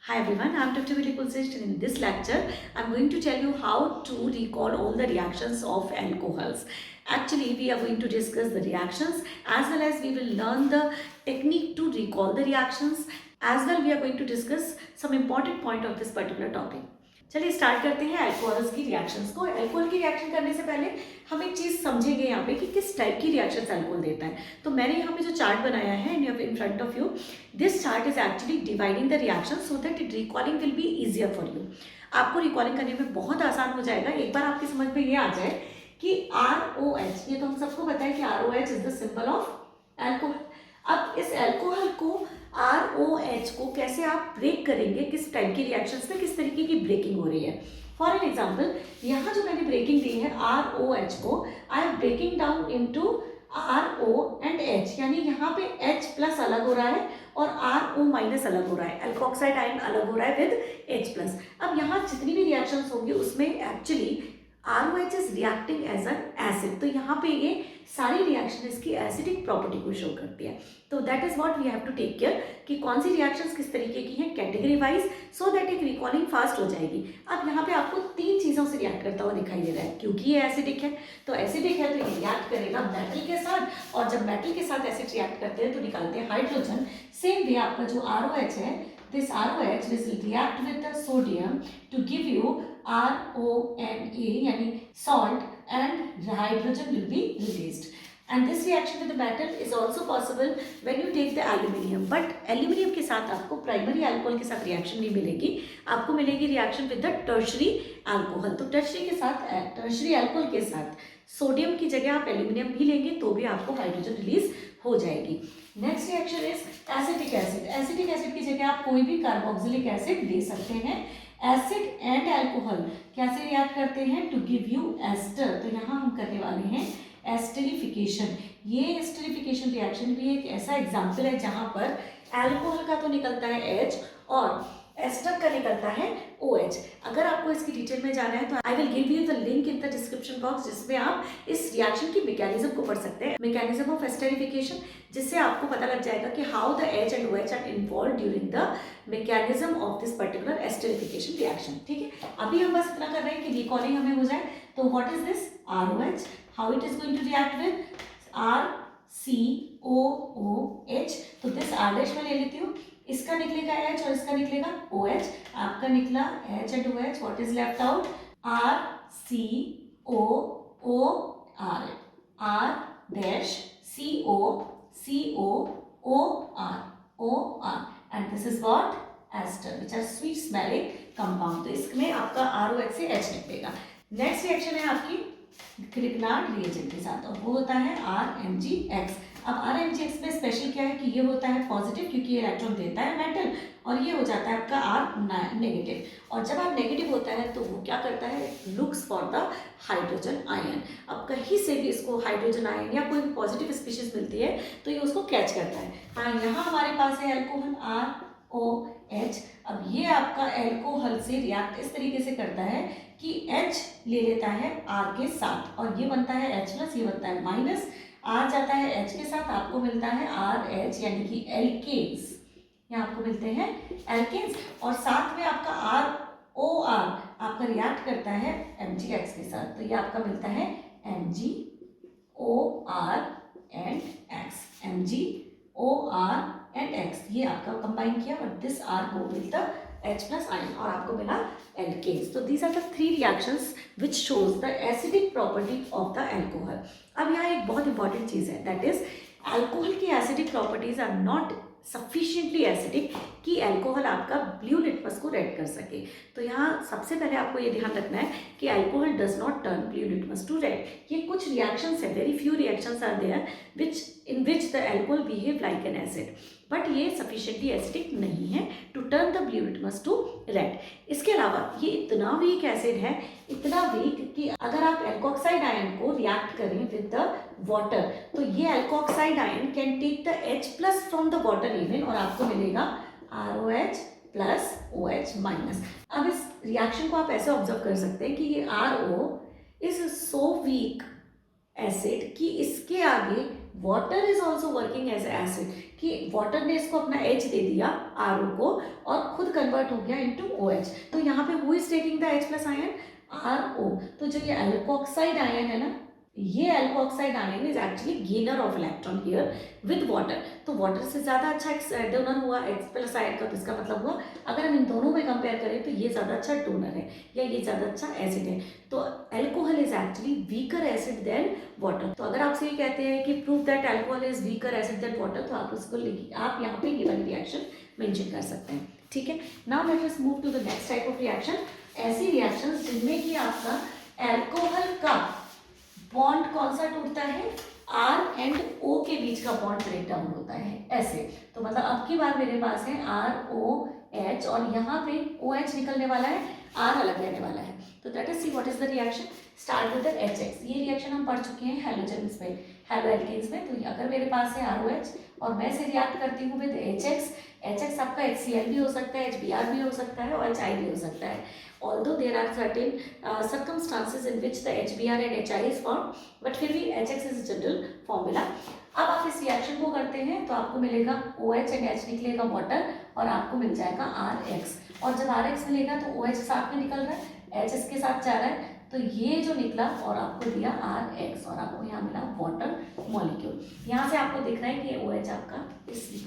Hi everyone, I am Dr. Willy Pulsist, and in this lecture, I am going to tell you how to recall all the reactions of alcohols. Actually, we are going to discuss the reactions as well as we will learn the technique to recall the reactions. As well, we are going to discuss some important point of this particular topic. चलिए start करते हैं alcohols की reactions को। Alcohol की reaction करने से पहले हम एक चीज़ समझेंगे यहाँ पे कि किस टाइप की रिएक्शंस अल्कोहल देता है। तो मैंने यहाँ पे जो चार्ट बनाया है in front of you, this chart is actually dividing the reaction so that it recalling will be easier for you. आपको रिकॉलिंग करने में बहुत आसान हो जाएगा। एक बार आपकी समझ में ये आ जाए कि ROH, ये तो हम सबको पता है कि ROH is the symbol of alcohol. अब इस अल्कोहल को ROH को कैसे आप ब्रेक करेंगे, किस टाइप की रिएक्शंस में किस तरीके की ब्रेकिंग हो रही है। फॉर एन एग्जाम्पल, यहाँ जो मैंने ब्रेकिंग दी है ROH को, I am breaking down into RO and H, यानी यहाँ पे H प्लस अलग हो रहा है और RO माइनस अलग हो रहा है, अल्कोक्साइड आयन अलग हो रहा है विद H प्लस। अब यहाँ जितनी भी रिएक्शंस होंगी उसमें actually ROH is reacting as an acid, तो यहाँ पे ये सारी रिएक्शन इसकी एसिडिक प्रॉपर्टी को शो करती है। तो that is what we have to take care कि कौन सी रिएक्शंस किस तरीके की हैं कैटेगरी वाइज, सो दैट एक रिकॉलिंग फास्ट हो जाएगी। अब यहाँ पे आपको तीन चीज़ों से रिएक्ट करता हुआ दिखाई दे रहा है, क्योंकि ये एसिडिक है। तो एसिडिक है तो ये रिएक्ट करेगा मेटल के साथ, और जब मेटल के साथ एसिड रिएक्ट करते हैं तो निकालते हैं हाइड्रोजन। सेम वे आपका जो ROH है, this ROH will react with the sodium to give you RONA, यानी salt, and hydrogen will be released. And this reaction with the metal is also possible when you take the aluminium. But aluminium के साथ आपको primary alcohol के साथ reaction नहीं मिलेगी, आपको मिलेगी reaction with the tertiary alcohol. तो टर्शरी के साथ, टर्शरी अल्कोहल के साथ सोडियम की जगह आप एल्यूमिनियम भी लेंगे तो भी आपको हाइड्रोजन रिलीज हो जाएगी। Next reaction is acetic acid. Acetic acid की जगह आप कोई भी कार्बोक्सिलिक एसिड ले सकते हैं। एसिड एंड अल्कोहल कैसे रिएक्ट करते हैं, टू गिव यू एस्टर। तो यहाँ हम करने वाले हैं एस्टरिफिकेशन। ये एस्टरिफिकेशन रिएक्शन भी एक ऐसा एग्जाम्पल है जहाँ पर अल्कोहल का तो निकलता है H और एस्टर का निकलता है OH। अगर आपको इसकी डिटेल में जाना है तो I will give you the link in the description box, जिसमें आप इस रिएक्शन की मैकेनिज्म को पढ़ सकते हैं, मैकेनिज्म ऑफ एस्टरिफिकेशन, जिससे आपको पता लग जाएगा कि how the H and OH are involve during the mechanism of this particular esterification reaction. ठीक है, अभी हम बस इतना कर रहे हैं कि रिकॉलिंग हमें हो जाए। तो what is this ROH, how it is going to react with RCOOH। तो दिस R डैश में ले लेती हूँ, इसका निकलेगा H और इसका निकलेगा OH। आपका निकला H and OH, what is left out RCOOR, R dash COOR, and this is what ester, which are sweet smelling compound। तो इसमें आपका ROH से H निकलेगा। नेक्स्ट रिएक्शन है आपकी ग्रिग्नार्ड रिएजेंट के साथ, और वो होता है RMgX। अब RMgX में स्पेशल क्या है कि ये होता है पॉजिटिव, क्योंकि ये इलेक्ट्रॉन देता है मेटल, और ये हो जाता है आपका R नेगेटिव। और जब R नेगेटिव होता है तो वो क्या करता है, looks for the hydrogen ion. अब कहीं से भी इसको हाइड्रोजन आयन या कोई पॉजिटिव स्पीशीज मिलती है तो ये उसको कैच करता है। हाँ, यहाँ हमारे पास है अल्कोहल ROH। अब ये आपका अल्कोहल से रिएक्ट इस तरीके से करता है कि H ले लेता है R के साथ, और ये बनता है H प्लस, ये बनता है माइनस, R जाता है H के साथ, आपको मिलता है RH, यानी कि एल्केन्स। यहाँ आपको मिलते हैं एल्केन्स, और साथ में आपका ROR आपका रिएक्ट करता है MgX के साथ, तो ये आपका मिलता है MgOR and X, MgOR and X। ये आपका कंबाइन किया और दिस R को मिलता H प्लस आयन, और आपको मिला एल्केन्स। तो these are the three reactions which shows the acidic property of the alcohol. अब यहाँ एक बहुत इंपॉर्टेंट चीज़ है, दैट इज अल्कोहल की acidic properties are not sufficiently acidic कि अल्कोहल आपका ब्लू लिटमस को रेड कर सके। तो यहाँ सबसे पहले आपको ये ध्यान रखना है कि alcohol does not turn blue litmus to red. ये कुछ रिएक्शंस है, very few reactions are there in which the alcohol behave like an acid, but ये सफिशिएंटली एसिडिक नहीं है to turn the blue litmus to red. इसके अलावा ये इतना वीक एसिड है, इतना वीक कि अगर आप एल्कोक्साइड आयन को रिएक्ट करें विद द वाटर तो ये alkoxide ion can take the H plus from the water even, और आपको मिलेगा ROH प्लस OH माइनस। अब इस रिएक्शन को आप ऐसे ऑब्जर्व कर सकते हैं कि ये RO is so weak acid कि इसके आगे water is also working as acid, कि वाटर ने इसको अपना H दे दिया RO को और खुद कन्वर्ट हो गया इनटू OH। तो यहाँ पे who is taking the H plus ion, RO। तो जो ये एल्कोक्साइड आयन है ना, ये alkoxide ion is actually gainer of electron here with water. तो वाटर से ज़्यादा अच्छा डोनर हुआ H प्लस आयन का, तो इसका मतलब हुआ अगर हम इन दोनों में कंपेयर करें तो ये ज़्यादा अच्छा डोनर है या ये ज़्यादा अच्छा एसिड है। तो alcohol is actually weaker acid than water. तो अगर आपसे ये कहते हैं कि prove that alcohol is weaker acid than water, तो आप उसको आप यहाँ पे ये वाली रिएक्शन मेंशन कर सकते हैं, ठीक है। Now let us move to the next type of reaction. ऐसी रिएक्शंस जिनमें कि आपका अल्कोहल का बॉन्ड कौन सा टूटता है, R एंड O के बीच का बॉन्ड ब्रेक डाउन होता है ऐसे। तो मतलब अब की बार मेरे पास है ROH और यहाँ पे OH निकलने वाला है, R अलग रहने वाला है। तो late us see what is the reaction. Start with the HX। ये रिएक्शन हम पढ़ चुके हैं हेलोजन्स में, हेलोएल्केन्स में। तो अगर मेरे पास है ROH और मैं इसे रिएक्ट करती हूँ विद HX आपका HCl भी हो सकता है, HBr भी हो सकता है और HI भी हो सकता है। Although there are certain circumstances in which the HBr and HI is formed, but फिर भी HX is a general formula। अब आप इस रिएक्शन को करते हैं तो आपको मिलेगा OH एंड H निकलेगा वाटर और आपको मिल जाएगा RX। और जब RX मिलेगा तो OH साथ में निकल रहा है, H इसके साथ जा रहा है, तो ये जो निकला और आपको दिया RX और आपको यहाँ मिला वाटर मॉलिक्यूल। यहाँ से आपको दिख रहा है कि OH आपका इस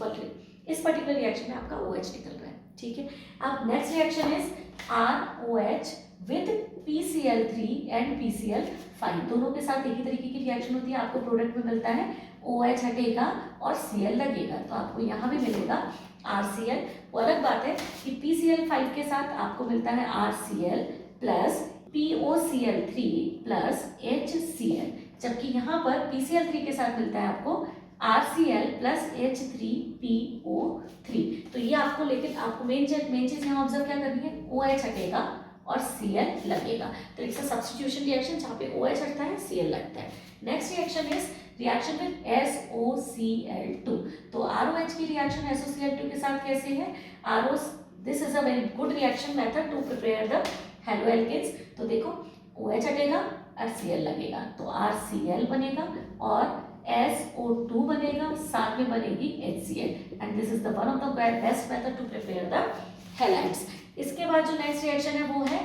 पर्टिकुलर रिएक्शन में आपका OH निकल रहा है, ठीक है। अब next reaction is ROH with PCl3 and PCl5। दोनों के साथ एक ही तरीके की रिएक्शन होती है। आपको प्रोडक्ट में मिलता है OH हटेगा और Cl लगेगा, तो आपको यहाँ भी मिलेगा RCl। वो अलग बात है कि PCl5 के साथ आपको मिलता है RCl plus POCl3 plus HCl, जबकि यहाँ पर PCl3 के साथ मिलता है आपको RCl प्लस H3PO3। तो ये आपको, लेकिन आपको मेन चीज यहाँ ऑब्जर्व क्या करनी है, OH हटेगा और Cl लगेगा। तो इट्स अ सब्स्टिट्यूशन रिएक्शन जहाँ पे OH हटता है, Cl लगता है। Next reaction is reaction with SOCl2। तो ROH की रिएक्शन SOCl2 के साथ कैसे है, this is a very good reaction method to prepare the haloalkanes. तो देखो OH हटेगा और Cl लगेगा, तो RCl बनेगा और SO2 बनेगा, साथ में बनेगी HCl and this is the one of the best method to prepare the halides. इसके बाद जो नेक्स्ट रिएक्शन है वो है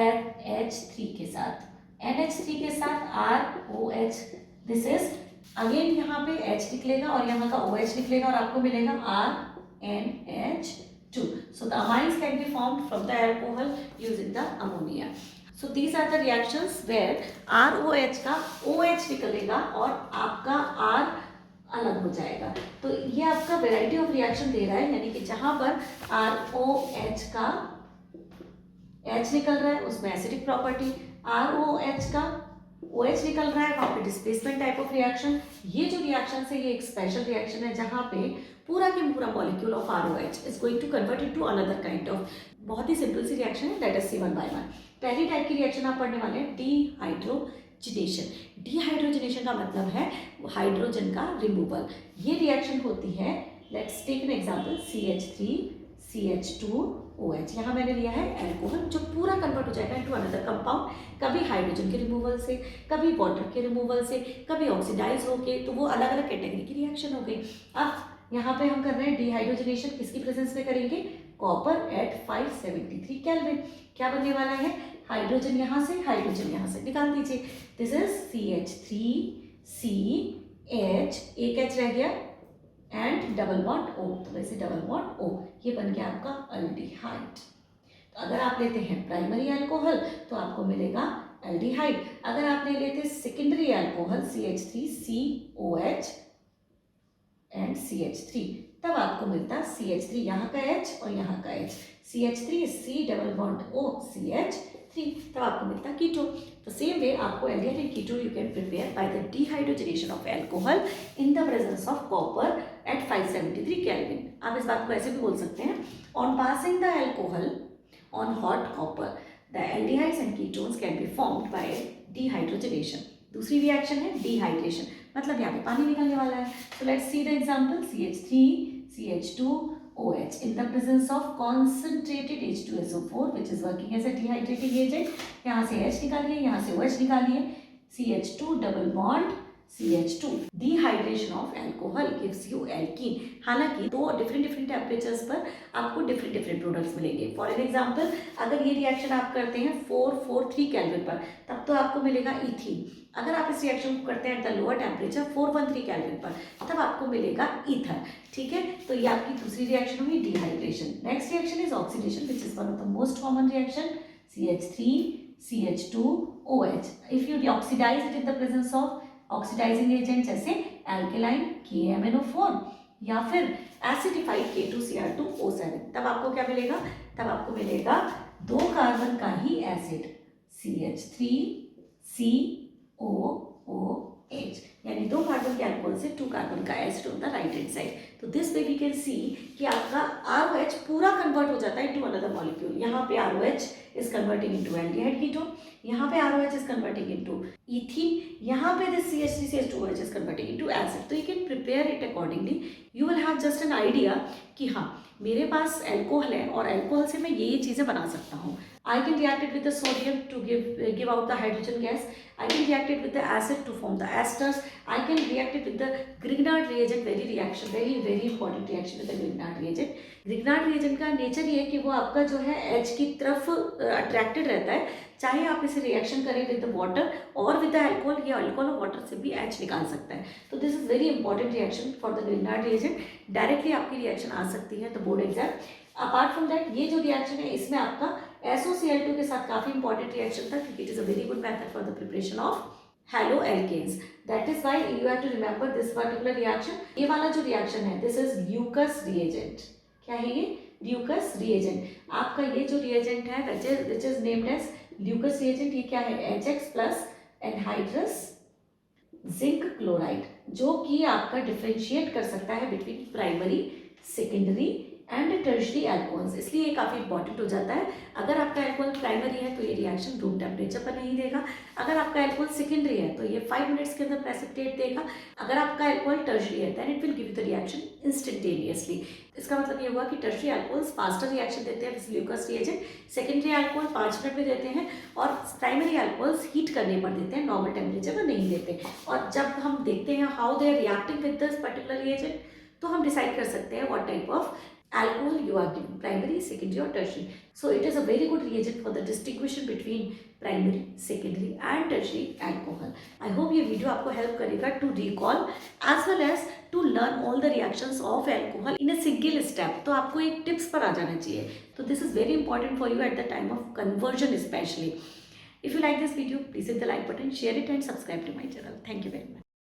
NH3 के साथ, NH3 के साथ ROH। दिस इज अगेन यहाँ पे H निकलेगा और यहाँ का OH निकलेगा और आपको मिलेगा RNH2। So the amines can be formed from the alcohol using the ammonia. So these are the reactions where ROH का OH निकलेगा और आपका R अलग हो जाएगा। तो ये आपका वेराइटी ऑफ रिएक्शन दे रहा है, यानी कि जहां पर ROH का H निकल रहा है उसमें एसिडिक प्रॉपर्टी, ROH का OH निकल रहा है वहां पे डिस्प्लेसमेंट टाइप ऑफ रिएक्शन। ये जो रिएक्शन है ये एक स्पेशल रिएक्शन है जहां पे पूरा के पूरा molecule of ROH is going to convert into another kind of. बहुत ही सिंपल सी रिएक्शन है, let us see one by one. पहली टाइप की रिएक्शन आप पढ़ने वाले हैं डिहाइड्रोजनेशन। डिहाइड्रोजनेशन का मतलब है हाइड्रोजन का रिमूवल। ये रिएक्शन होती है, let's take an example CH3CH2OH। यहाँ मैंने लिया है एल्कोहल जो पूरा कन्वर्ट हो जाएगा इनटू अनदर कंपाउंड, कभी हाइड्रोजन के रिमूवल से, कभी वाटर के रिमूवल से, कभी ऑक्सीडाइज होके, तो वो अलग अलग कैटेगरी की रिएक्शन हो गई। अब यहाँ पे हम कर रहे हैं डिहाइड्रोजनेशन, किसकी प्रेजेंस में करेंगे, कॉपर एट 573 केल्विन। क्या बनने वाला है, हाइड्रोजन यहाँ से निकाल दीजिए। दिस इज CH3CH, एक H रह गया एंड डबल बॉन्ड O, तो वैसे डबल बॉन्ड O, ये बन गया आपका अल्डिहाइड। तो अगर आप लेते हैं प्राइमरी अल्कोहल तो आपको मिलेगा एल्डिहाइड। अगर आप ले लेते secondary alcohol CH3COH and CH3, तब आपको मिलता CH3, यहाँ का H और यहाँ का H, CH3 C double bond O CH3, तब आपको मिलता कीटोन। तो सेम वे आपको aldehyde and ketone you can prepare by the dehydrogenation of alcohol in the presence of copper at 573 kelvin. आप इस बात को ऐसे भी बोल सकते हैं, on passing the alcohol on hot copper the aldehydes and ketones can be formed by dehydrogenation. दूसरी रिएक्शन है डिहाइड्रेशन, मतलब यहाँ पे पानी निकलने वाला है। तो let's see the example CH3CH2OH in the presence of concentrated H2SO4 which is working as a dehydrating agent। यहाँ से H निकालिए, यहाँ से OH निकालिए, CH2 double bond CH2. Dehydration of alcohol gives you alkene. हालांकि दो डिफरेंट टेम्परेचर्स पर आपको डिफरेंट प्रोडक्ट्स मिलेंगे. फॉर एन एग्जाम्पल, अगर ये रिएक्शन आप करते हैं 443 केल्विन पर, तब तो आपको मिलेगा इथीन. अगर आप इस रिएक्शन को करते हैं at the lower temperature 413 kelvin पर, तब आपको मिलेगा ईथर. ठीक है, तो ये आपकी दूसरी रिएक्शन हुई dehydration. Next reaction is oxidation, which is one of the most common reaction. CH3 CH2OH. If you oxidize it in the presence of oxidizing agent जैसे एल्केलाइन KMnO4 या फिर एसिडिफाइड K2Cr2O7, तब आपको क्या मिलेगा? तब आपको मिलेगा 2 कार्बन का ही एसिड CH3COOH, यानी 2 कार्बन के अल्कोहल से 2 कार्बन का acid on the right hand side. तो this way we can see कि आपका ROH पूरा कन्वर्ट हो जाता है इनटू अनदर मॉलिक्यूल. यहाँ पे ROH is converting into aldehyde ketone, यहाँ पे ROH is converting into ethene, यहाँ पे this CH3CH2OH is converting into acid. तो you can prepare it accordingly. You will have just an idea कि हाँ, मेरे पास एल्कोहल है और एल्कोहल से मैं ये चीज़ें बना सकता हूँ. I can react it with the sodium to give out the hydrogen gas. I can react it with the acid to form the esters. I can react it with the Grignard reagent. Very important reaction with the Grignard reagent. Grignard reagent का nature ये है कि वो आपका जो है H की तरफ अट्रैक्टेड रहता है. चाहे आप इसे रिएक्शन करें विद द वाटर और विद द अल्कोहल, ये अल्कोहल और वाटर से भी H निकाल सकता है. तो this is very important reaction for the Grignard reagent. Directly आपकी रिएक्शन आ सकती है the board exam. Apart from that, ये जो रिएक्शन है इसमें आपका SOCl2 के साथ काफी इंपॉर्टेंट रिएक्शन था, क्योंकि it is a very good method for the preparation of haloalkanes. That is why you have to remember this particular reaction. ये वाला जो रिएक्शन है, दिस इज ल्यूकस रिएजेंट. क्या है ये? Lucas reagent. आपका ये जो रिएजेंट है which is named as Lucas reagent, ये क्या है? HX plus anhydrous zinc chloride, जो कि आपका डिफ्रेंशिएट कर सकता है between primary, secondary and tertiary alcohols. इसलिए ये काफ़ी इंपॉर्टेंट हो जाता है. अगर आपका एल्कोहल प्राइमरी है तो ये रिएक्शन रूम टेम्परेचर पर नहीं देगा. अगर आपका एल्कोहल सेकेंडरी है तो ये 5 मिनट्स के अंदर प्रेसिपिटेट देगा. अगर आपका एल्कोहल टर्शरी है then it will give you the reaction instantaneously. इसका मतलब ये हुआ कि टर्शरी एल्कोहल्स फास्टर रिएक्शन देते हैं with Lucas reagent, secondary alcohol 5 minute में देते हैं, और प्राइमरी एल्कोहल्स हीट करने पर देते हैं, नॉर्मल टेम्परेचर पर नहीं देते. और जब हम देखते हैं how they are reacting with this particular reagent, तो हम डिसाइड कर सकते हैं what type of alcohol you are given, primary, secondary or tertiary. So it is a very good reagent for the distinguishing between primary, secondary and tertiary alcohol. I hope ये video आपको help करेगा to recall as well as to learn all the reactions of alcohol in a single step. तो आपको एक tips पर आ जाना चाहिए. तो this is very important for you at the time of conversion especially. If you like this video, please hit the like button, share it and subscribe to my channel. Thank you very much.